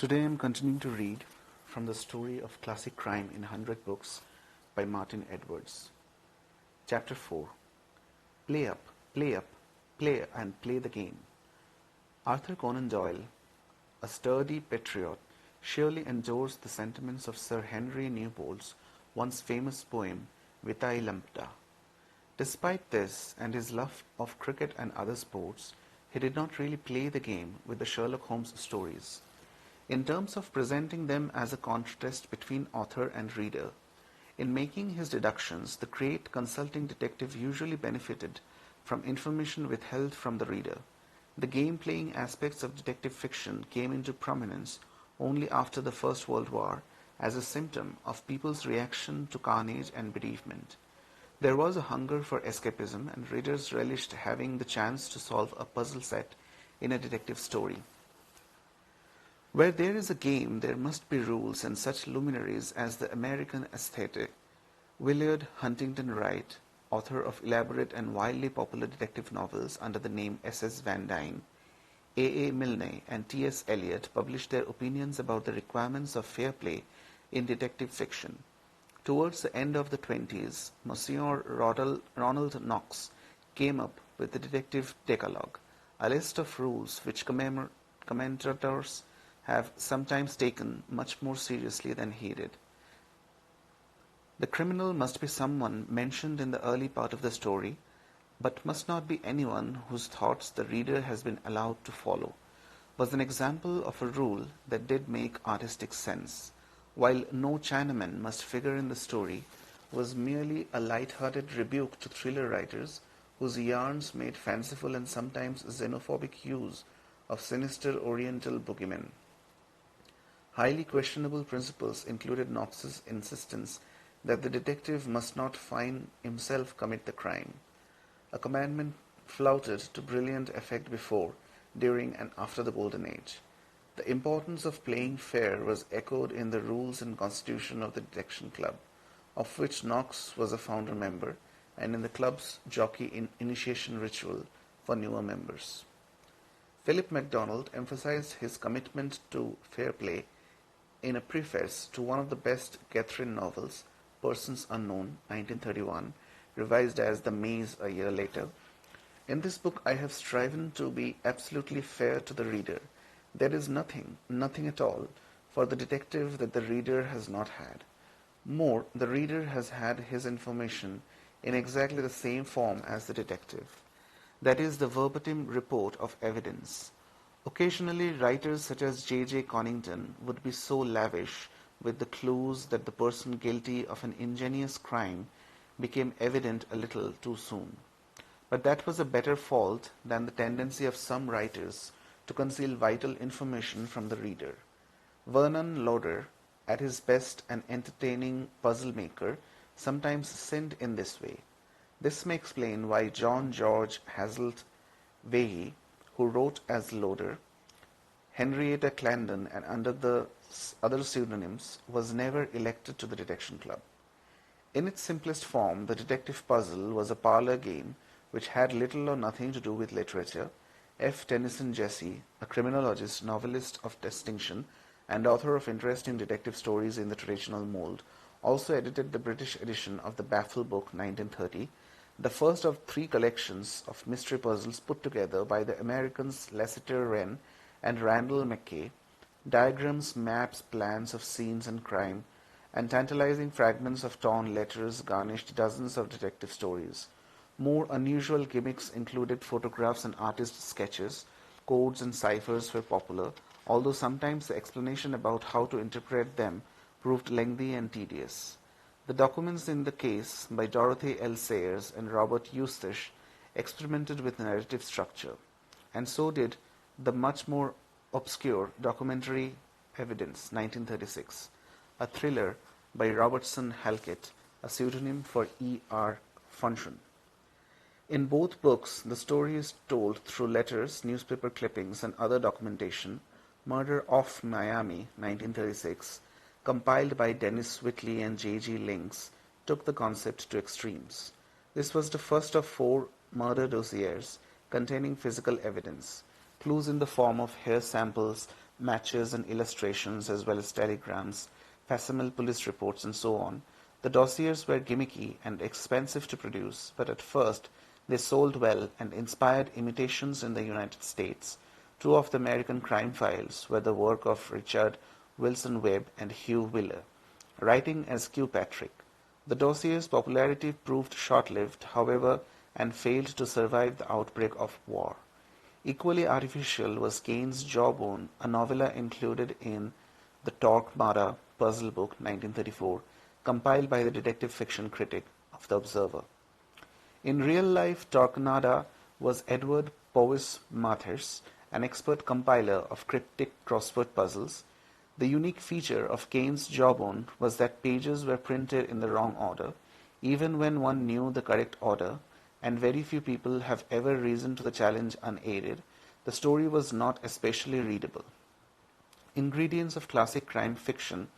Today I'm continuing to read from the story of classic crime in 100 books by Martin Edwards. Chapter 4. Play up, play up, play and play the game. Arthur Conan Doyle, a sturdy patriot, surely endures the sentiments of Sir Henry Newbolt's once famous poem Vitae Lambda. Despite this and his love of cricket and other sports, he did not really play the game with the Sherlock Holmes stories. In terms of presenting them as a contrast between author and reader, in making his deductions, the great consulting detective usually benefited from information withheld from the reader. The game-playing aspects of detective fiction came into prominence only after the First World War as a symptom of people's reaction to carnage and bereavement. There was a hunger for escapism, and readers relished having the chance to solve a puzzle set in a detective story. Where there is a game, there must be rules, and such luminaries as the American aesthetic, Willard Huntington Wright, author of elaborate and wildly popular detective novels under the name S.S. Van Dyne, A. Milne, and T.S. Eliot, published their opinions about the requirements of fair play in detective fiction. Towards the end of the 20s, Monsieur Ronald Knox came up with the Detective Decalogue, a list of rules which commentators have sometimes taken much more seriously than he did. The criminal must be someone mentioned in the early part of the story, but must not be anyone whose thoughts the reader has been allowed to follow, was an example of a rule that did make artistic sense, while no Chinaman must figure in the story, was merely a light-hearted rebuke to thriller writers whose yarns made fanciful and sometimes xenophobic use of sinister oriental boogeymen. Highly questionable principles included Knox's insistence that the detective must not himself commit the crime, a commandment flouted to brilliant effect before, during, and after the Golden Age. The importance of playing fair was echoed in the rules and constitution of the Detection Club, of which Knox was a founder member, and in the club's jockey initiation ritual for newer members. Philip MacDonald emphasized his commitment to fair play in a preface to one of the best Catherine novels, Persons Unknown, 1931, revised as The Maze a year later. In this book I have striven to be absolutely fair to the reader. There is nothing at all, for the detective that the reader has not had. More, the reader has had his information in exactly the same form as the detective. That is, the verbatim report of evidence. Occasionally, writers such as J. Conington would be so lavish with the clues that the person guilty of an ingenious crime became evident a little too soon. But that was a better fault than the tendency of some writers to conceal vital information from the reader. Vernon Lauder, at his best an entertaining puzzle maker, sometimes sinned in this way. This may explain why John George Hazlitt Vahey, who wrote as Lauder, Henrietta Clarendon, and under the other pseudonyms, was never elected to the Detection Club. In its simplest form, the detective puzzle was a parlor game which had little or nothing to do with literature. F. Tennyson Jesse, a criminologist, novelist of distinction, and author of interesting detective stories in the traditional mold, also edited the British edition of the Baffle Book, 1930, the first of three collections of mystery puzzles put together by the Americans Lassiter Wren and Randall McKay, diagrams, maps, plans of scenes and crime, and tantalizing fragments of torn letters garnished dozens of detective stories. More unusual gimmicks included photographs and artist sketches. Codes and ciphers were popular, although sometimes the explanation about how to interpret them proved lengthy and tedious. The documents in the case by Dorothy L. Sayers and Robert Eustace experimented with narrative structure, and so did the much more obscure Documentary Evidence, 1936, a thriller by Robertson Halkett, a pseudonym for E. R. Funchen. In both books, the story is told through letters, newspaper clippings, and other documentation. Murder of Miami, 1936, compiled by Dennis Whitley and J. G. Links, took the concept to extremes. This was the first of 4 murder dossiers containing physical evidence, clues in the form of hair samples matches and illustrations as well as telegrams, facsimile police reports and so on. The dossiers were gimmicky and expensive to produce, but at first they sold well and inspired imitations in the United States. Two of the American crime files were the work of Richard Wilson Webb and Hugh Wheeler, writing as Q. Patrick. The dossier's popularity proved short-lived, however, and failed to survive the outbreak of war. Equally artificial was Kane's Jawbone, a novella included in the Torquemada Puzzle Book, 1934, compiled by the detective fiction critic of The Observer. In real life, Torquemada was Edward Powys Mathers, an expert compiler of cryptic crossword puzzles. The unique feature of Kane's Jawbone was that pages were printed in the wrong order, even when one knew the correct order, and very few people have ever risen to the challenge unaided. The story was not especially readable. Ingredients of classic crime fiction,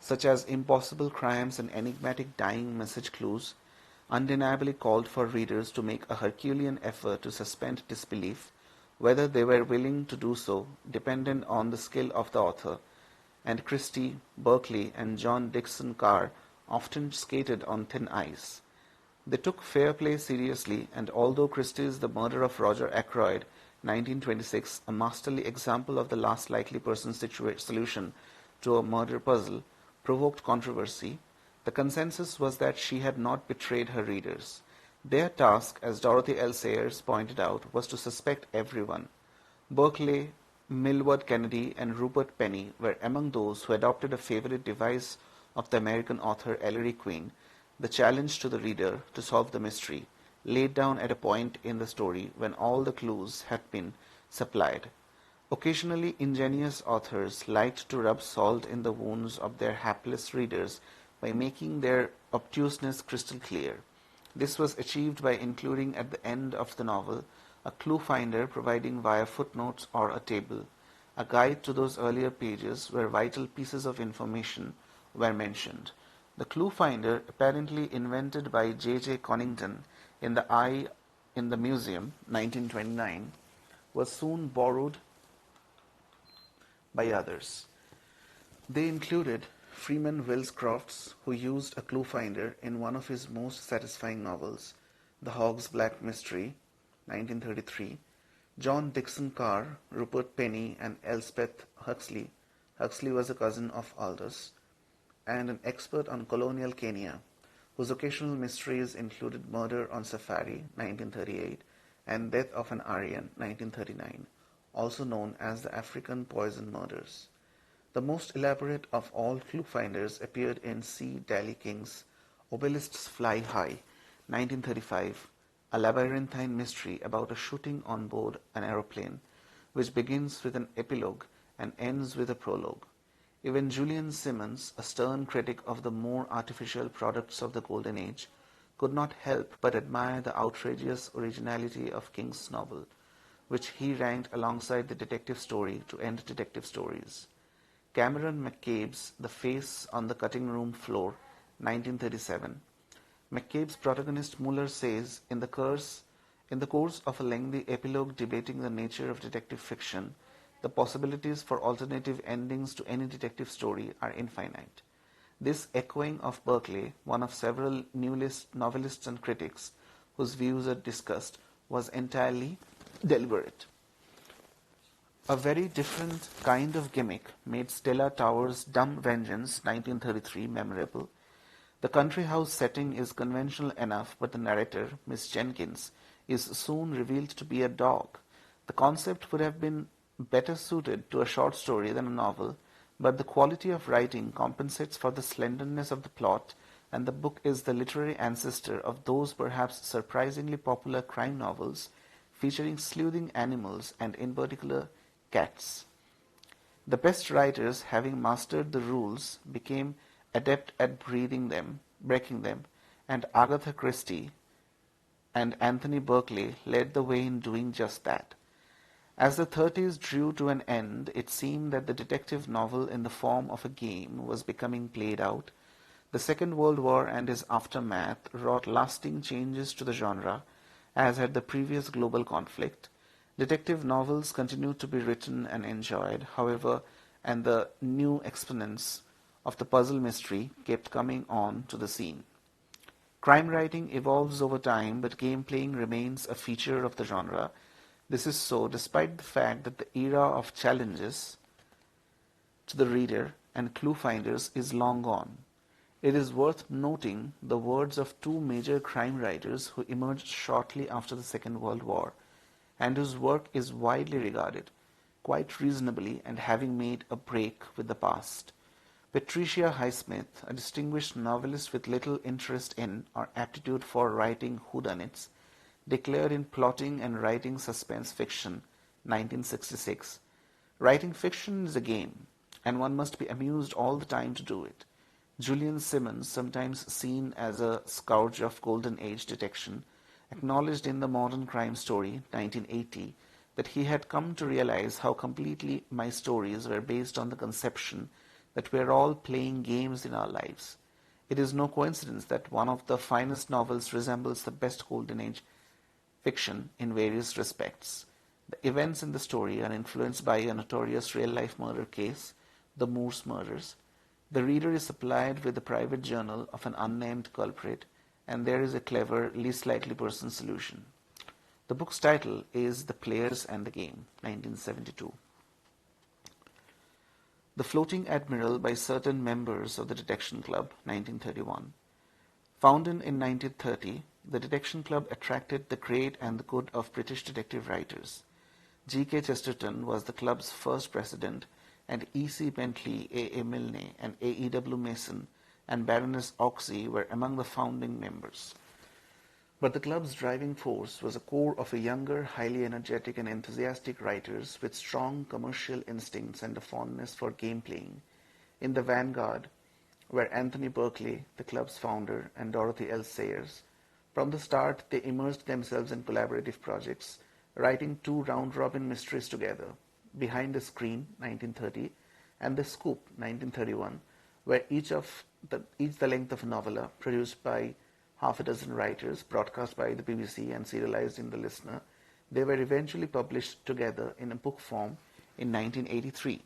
such as impossible crimes and enigmatic dying message clues, undeniably called for readers to make a Herculean effort to suspend disbelief, whether they were willing to do so depended on the skill of the author, and Christie, Berkeley, and John Dickson Carr often skated on thin ice. They took fair play seriously, and although Christie's The Murder of Roger Ackroyd, 1926, a masterly example of the last likely person solution to a murder puzzle, provoked controversy, the consensus was that she had not betrayed her readers. Their task, as Dorothy L. Sayers pointed out, was to suspect everyone. Berkeley, Millward Kennedy, and Rupert Penny were among those who adopted a favorite device of the American author Ellery Queen, the challenge to the reader to solve the mystery, laid down at a point in the story when all the clues had been supplied. Occasionally, ingenious authors liked to rub salt in the wounds of their hapless readers by making their obtuseness crystal clear. This was achieved by including at the end of the novel a clue finder providing via footnotes or a table, a guide to those earlier pages where vital pieces of information were mentioned. The clue finder, apparently invented by J. Conington in The Eye in the Museum, 1929, was soon borrowed by others. They included Freeman Wills Crofts, who used a clue finder in one of his most satisfying novels, The Hog's Black Mystery, 1933, John Dickson Carr, Rupert Penny, and Elspeth Huxley. Huxley was a cousin of Aldous, and an expert on colonial Kenya, whose occasional mysteries included Murder on Safari, 1938, and Death of an Aryan, 1939, also known as the African Poison Murders. The most elaborate of all clue finders appeared in C. Daly King's Obelisks Fly High, 1935, a labyrinthine mystery about a shooting on board an aeroplane, which begins with an epilogue and ends with a prologue. Even Julian Simmons, a stern critic of the more artificial products of the Golden Age, could not help but admire the outrageous originality of King's novel, which he ranked alongside the detective story to end detective stories. Cameron McCabe's The Face on the Cutting Room Floor, 1937. McCabe's protagonist Muller says, in the course of a lengthy epilogue debating the nature of detective fiction, the possibilities for alternative endings to any detective story are infinite. This echoing of Berkeley, one of several newlist novelists and critics whose views are discussed, was entirely deliberate. A very different kind of gimmick made Stella Towers' Dumb Vengeance, 1933, memorable. The country house setting is conventional enough, but the narrator, Miss Jenkins, is soon revealed to be a dog. The concept would have been better suited to a short story than a novel, but the quality of writing compensates for the slenderness of the plot, and the book is the literary ancestor of those perhaps surprisingly popular crime novels featuring sleuthing animals and, in particular, cats. The best writers, having mastered the rules, became adept at breaking them, and Agatha Christie and Anthony Berkeley led the way in doing just that. As the 30s drew to an end, it seemed that the detective novel in the form of a game was becoming played out. The Second World War and its aftermath wrought lasting changes to the genre, as had the previous global conflict, Detective novels continued to be written and enjoyed, however, and the new exponents of the puzzle mystery kept coming on to the scene. Crime writing evolves over time, but game playing remains a feature of the genre. This is so despite the fact that the era of challenges to the reader and clue finders is long gone. It is worth noting the words of two major crime writers who emerged shortly after the Second World War, and whose work is widely regarded, quite reasonably, and having made a break with the past. Patricia Highsmith, a distinguished novelist with little interest in or aptitude for writing whodunits, declared in Plotting and Writing Suspense Fiction, 1966, "Writing fiction is a game, and one must be amused all the time to do it." Julian Simmons, sometimes seen as a scourge of Golden Age detection, acknowledged in The Modern Crime Story, 1980, that he had come to realize how completely my stories were based on the conception that we are all playing games in our lives. It is no coincidence that one of the finest novels resembles the best Golden Age fiction in various respects. The events in the story are influenced by a notorious real-life murder case, the Moors murders. The reader is supplied with the private journal of an unnamed culprit, and there is a clever, least likely person solution. The book's title is The Players and the Game, 1972. The Floating Admiral by Certain Members of the Detection Club, 1931. Founded in 1930, the Detection Club attracted the great and the good of British detective writers. G. K. Chesterton was the club's first president, and E. C. Bentley, A. A. Milne, and A. E. W. Mason and Baroness Oxy were among the founding members. But the club's driving force was a core of a younger, highly energetic and enthusiastic writers with strong commercial instincts and a fondness for game playing. In the vanguard were Anthony Berkeley, the club's founder, and Dorothy L. Sayers. From the start, they immersed themselves in collaborative projects, writing two round-robin mysteries together, Behind the Screen, 1930, and The Scoop, 1931, were each the length of a novella, produced by half a dozen writers, broadcast by the BBC and serialized in The Listener. They were eventually published together in a book form in 1983.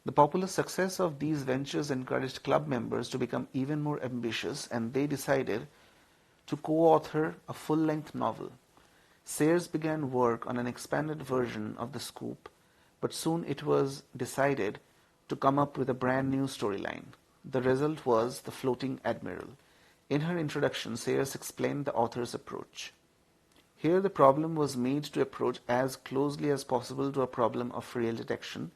The popular success of these ventures encouraged club members to become even more ambitious, and they decided to co-author a full-length novel. Sayers began work on an expanded version of The Scoop, but soon it was decided to come up with a brand new storyline. The result was The Floating Admiral. In her introduction, Sayers explained the author's approach. Here the problem was made to approach as closely as possible to a problem of real detection,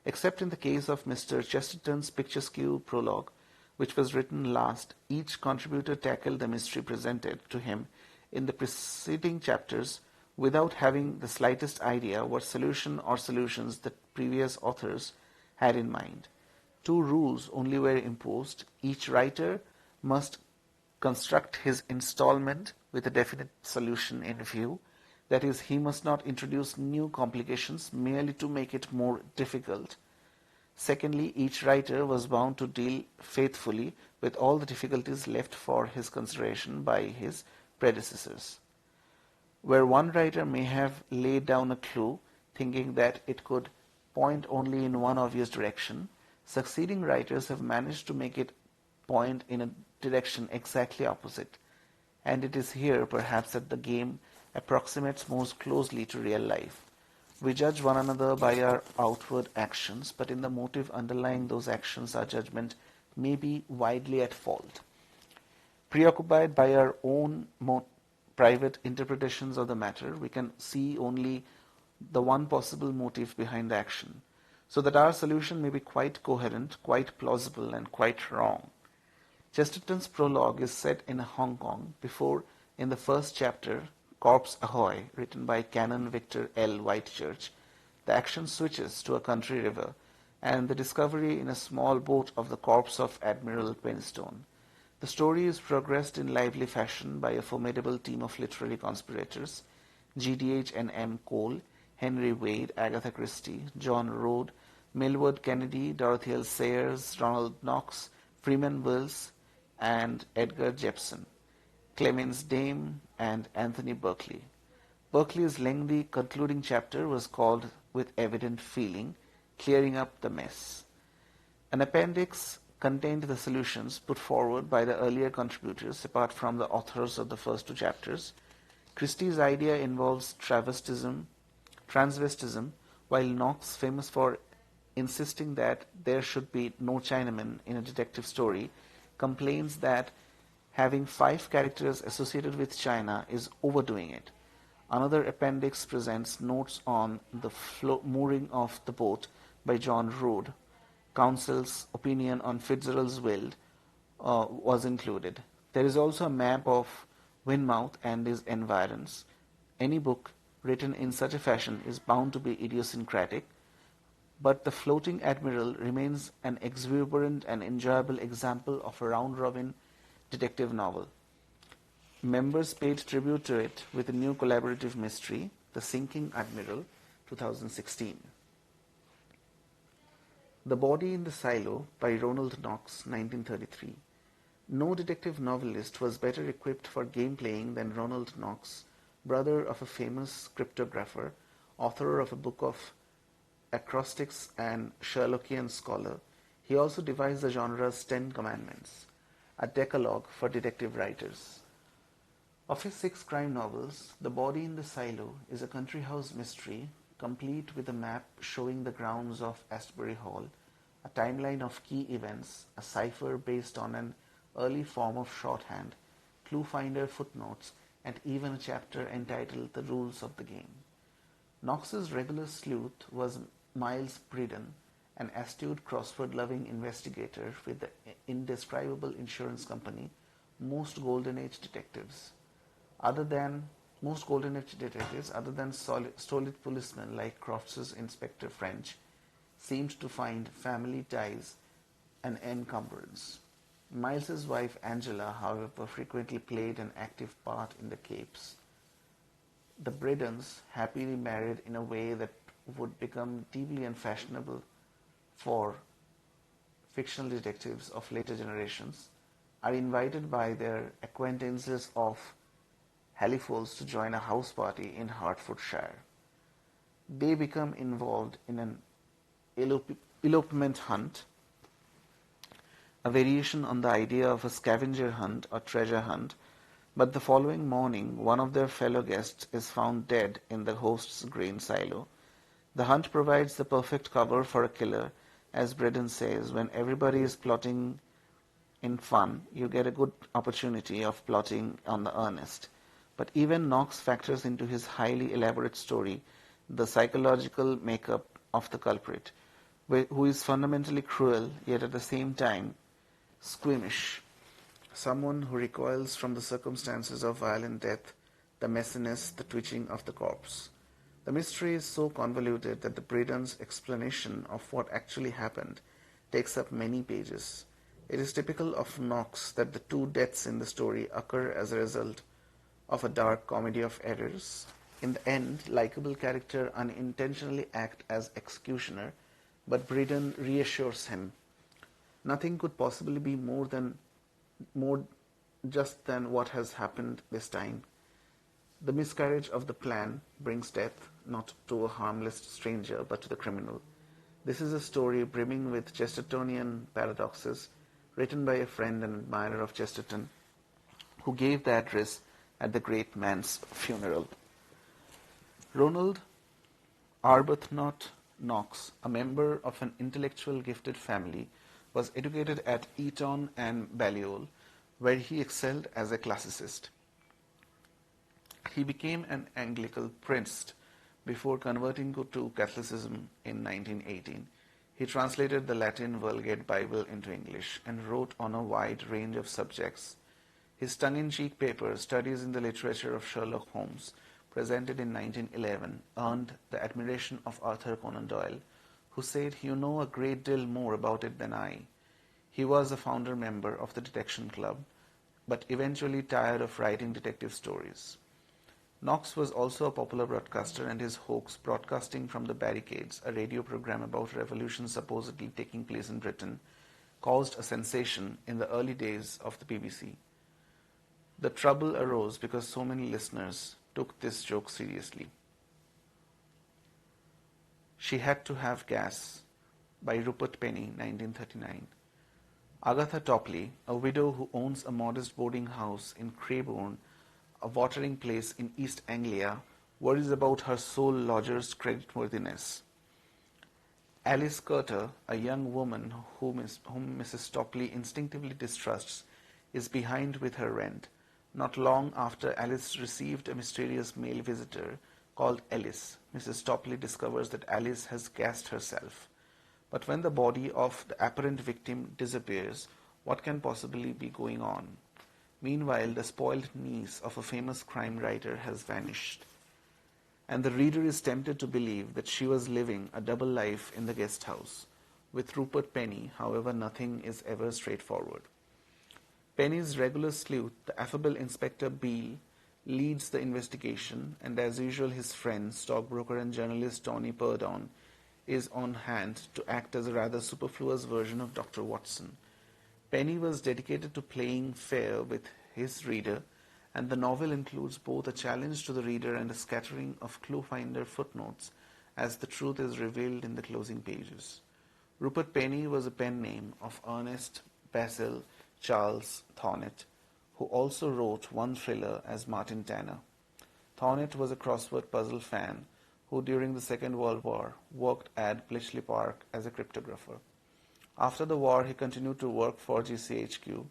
except in the case of Mr. Chesterton's picturesque prologue, which was written last. Each contributor tackled the mystery presented to him in the preceding chapters without having the slightest idea what solution or solutions the previous authors had in mind. Two rules only were imposed. Each writer must construct his installment with a definite solution in view. That is, he must not introduce new complications merely to make it more difficult. Secondly, each writer was bound to deal faithfully with all the difficulties left for his consideration by his predecessors. Where one writer may have laid down a clue, thinking that it could point only in one obvious direction, succeeding writers have managed to make it point in a direction exactly opposite. And it is here, perhaps, that the game approximates most closely to real life. We judge one another by our outward actions, but in the motive underlying those actions, our judgment may be widely at fault. Preoccupied by our own private interpretations of the matter, we can see only the one possible motive behind the action, so that our solution may be quite coherent, quite plausible, and quite wrong. Chesterton's prologue is set in Hong Kong before, in the first chapter, Corpse Ahoy, written by Canon Victor L. Whitechurch, the action switches to a country river and the discovery in a small boat of the corpse of Admiral Penstone. The story is progressed in lively fashion by a formidable team of literary conspirators, G.D.H. and M. Cole, Henry Wade, Agatha Christie, John Rode, Millward Kennedy, Dorothy L. Sayers, Ronald Knox, Freeman Wills, and Edgar Jepson, Clemens Dame, and Anthony Berkeley. Berkeley's lengthy concluding chapter was called with evident feeling, Clearing Up the Mess. An appendix contained the solutions put forward by the earlier contributors, apart from the authors of the first two chapters. Christie's idea involves transvestism, while Knox, famous for insisting that there should be no Chinaman in a detective story, complains that having 5 characters associated with China is overdoing it. Another appendix presents notes on the mooring of the boat by John Rood. Counsel's opinion on Fitzgerald's will was included. There is also a map of Weymouth and his environs. Any book written in such a fashion is bound to be idiosyncratic, but The Floating Admiral remains an exuberant and enjoyable example of a round-robin detective novel. Members paid tribute to it with a new collaborative mystery, The Sinking Admiral, 2016. The Body in the Silo by Ronald Knox, 1933. No detective novelist was better equipped for game-playing than Ronald Knox, brother of a famous cryptographer, author of a book of acrostics and Sherlockian scholar. He also devised the genre's 10 Commandments, a decalogue for detective writers. Of his 6 crime novels, The Body in the Silo is a country house mystery, complete with a map showing the grounds of Asbury Hall, a timeline of key events, a cipher based on an early form of shorthand, clue finder footnotes, and even a chapter entitled The Rules of the Game. Knox's regular sleuth was Miles Braden, an astute crossword-loving investigator with the indescribable insurance company Most Golden Age detectives, other than stolid policemen like Crofts' Inspector French, seemed to find family ties an encumbrance. Miles's wife Angela, however, frequently played an active part in the capes. The Bradens, happily married in a way that would become deeply unfashionable for fictional detectives of later generations, are invited by their acquaintances of Halifax to join a house party in Hertfordshire. They become involved in an elopement hunt, a variation on the idea of a scavenger hunt or treasure hunt, but the following morning one of their fellow guests is found dead in the host's grain silo. The hunt provides the perfect cover for a killer, as Braden says, when everybody is plotting in fun, you get a good opportunity of plotting on the earnest. But even Knox factors into his highly elaborate story the psychological makeup of the culprit, who is fundamentally cruel, yet at the same time squeamish. Someone who recoils from the circumstances of violent death, the messiness, the twitching of the corpse. The mystery is so convoluted that the Braden's explanation of what actually happened takes up many pages. It is typical of Knox that the 2 deaths in the story occur as a result of a dark comedy of errors. In the end, likable character unintentionally act as executioner, but Braden reassures him. Nothing could possibly be more just than what has happened this time. The miscarriage of the plan brings death not to a harmless stranger but to the criminal. This is a story brimming with Chestertonian paradoxes, written by a friend and admirer of Chesterton, who gave the address at the great man's funeral. Ronald Arbuthnot Knox, a member of an intellectual gifted family, was educated at Eton and Balliol, where he excelled as a classicist. He became an Anglican priest before converting to Catholicism in 1918. He translated the Latin Vulgate Bible into English and wrote on a wide range of subjects. His tongue-in-cheek paper, Studies in the Literature of Sherlock Holmes, presented in 1911, earned the admiration of Arthur Conan Doyle, who said, "You know a great deal more about it than I." He was a founder member of the Detection Club, but eventually tired of writing detective stories. Knox was also a popular broadcaster, and his hoax, Broadcasting from the Barricades, a radio program about revolution supposedly taking place in Britain, caused a sensation in the early days of the BBC. The trouble arose because so many listeners took this joke seriously. She Had to Have Gas by Rupert Penny, 1939. Agatha Topley, a widow who owns a modest boarding house in Crayborn, a watering place in East Anglia, worries about her sole lodger's creditworthiness. Alice Curter, a young woman whom Mrs. Topley instinctively distrusts, is behind with her rent. Not long after Alice received a mysterious male visitor called Ellis, Mrs. Topley discovers that Alice has gassed herself. But when the body of the apparent victim disappears, what can possibly be going on? Meanwhile, the spoiled niece of a famous crime writer has vanished, and the reader is tempted to believe that she was living a double life in the guest house. With Rupert Penny, however, nothing is ever straightforward. Penny's regular sleuth, the affable Inspector Beale, leads the investigation, and as usual his friend, stockbroker and journalist Tony Purdon, is on hand to act as a rather superfluous version of Dr. Watson. Penny was dedicated to playing fair with his reader, and the novel includes both a challenge to the reader and a scattering of clue-finder footnotes as the truth is revealed in the closing pages. Rupert Penny was a pen name of Ernest Basil Charles Thornett, who also wrote one thriller as Martin Tanner. Thornett was a crossword puzzle fan who during the Second World War worked at Bletchley Park as a cryptographer. After the war, he continued to work for GCHQ,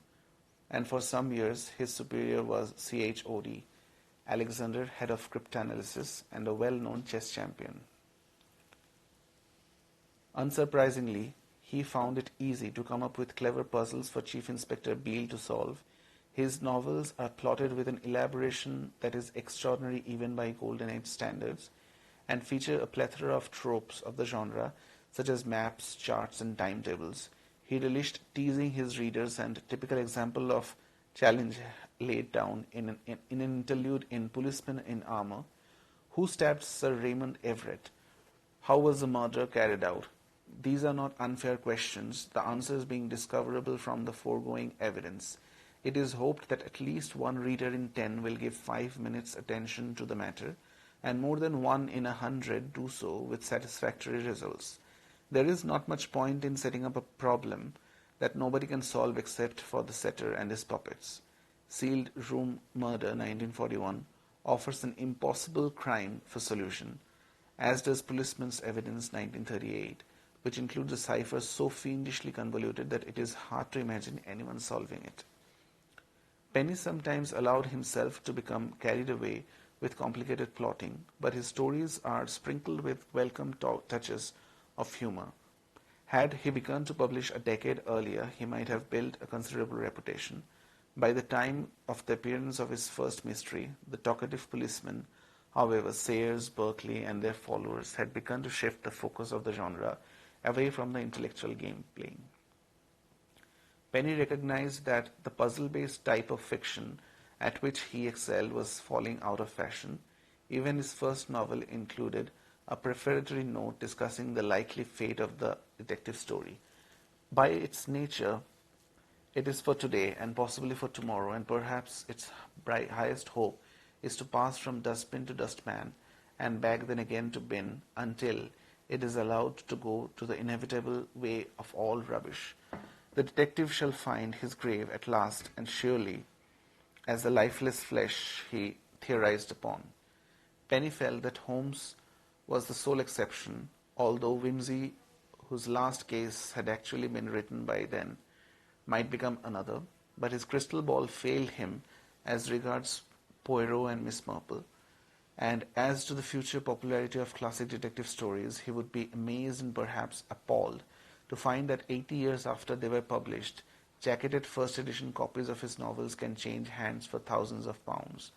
and for some years his superior was CHOD, Alexander, head of cryptanalysis and a well-known chess champion. Unsurprisingly, he found it easy to come up with clever puzzles for Chief Inspector Beale to solve. His novels are plotted with an elaboration that is extraordinary even by Golden Age standards, and feature a plethora of tropes of the genre, such as maps, charts, and timetables. He relished teasing his readers, and a typical example of challenge laid down in an interlude in Policeman in Armour. Who stabbed Sir Raymond Everett? How was the murder carried out? These are not unfair questions, the answers being discoverable from the foregoing evidence. It is hoped that at least one reader in 10 will give 5 minutes attention to the matter, and more than 1 in 100 do so with satisfactory results. There is not much point in setting up a problem that nobody can solve except for the setter and his puppets. Sealed Room Murder, 1941, offers an impossible crime for solution, as does Policeman's Evidence, 1938, which includes a cipher so fiendishly convoluted that it is hard to imagine anyone solving it. Penny sometimes allowed himself to become carried away with complicated plotting, but his stories are sprinkled with welcome touches of humor. Had he begun to publish a decade earlier, he might have built a considerable reputation. By the time of the appearance of his first mystery, The Talkative Policeman, however, Sayers, Berkeley, and their followers had begun to shift the focus of the genre away from the intellectual game playing. Penny recognized that the puzzle-based type of fiction at which he excelled was falling out of fashion. Even his first novel included a prefatory note discussing the likely fate of the detective story. By its nature, it is for today and possibly for tomorrow, and perhaps its highest hope is to pass from dustbin to dustpan and back then again to bin until it is allowed to go to the inevitable way of all rubbish. The detective shall find his grave at last and surely as the lifeless flesh he theorized upon. Penny felt that Holmes was the sole exception, although Wimsey, whose last case had actually been written by then, might become another, but his crystal ball failed him as regards Poirot and Miss Marple, and as to the future popularity of classic detective stories, he would be amazed and perhaps appalled to find that 80 years after they were published, jacketed first edition copies of his novels can change hands for thousands of pounds.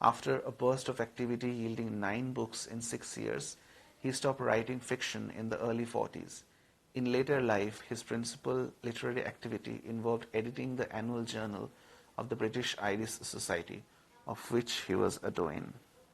After a burst of activity yielding 9 books in 6 years, he stopped writing fiction in the early 40s. In later life, his principal literary activity involved editing the annual journal of the British Irish Society, of which he was a doyen.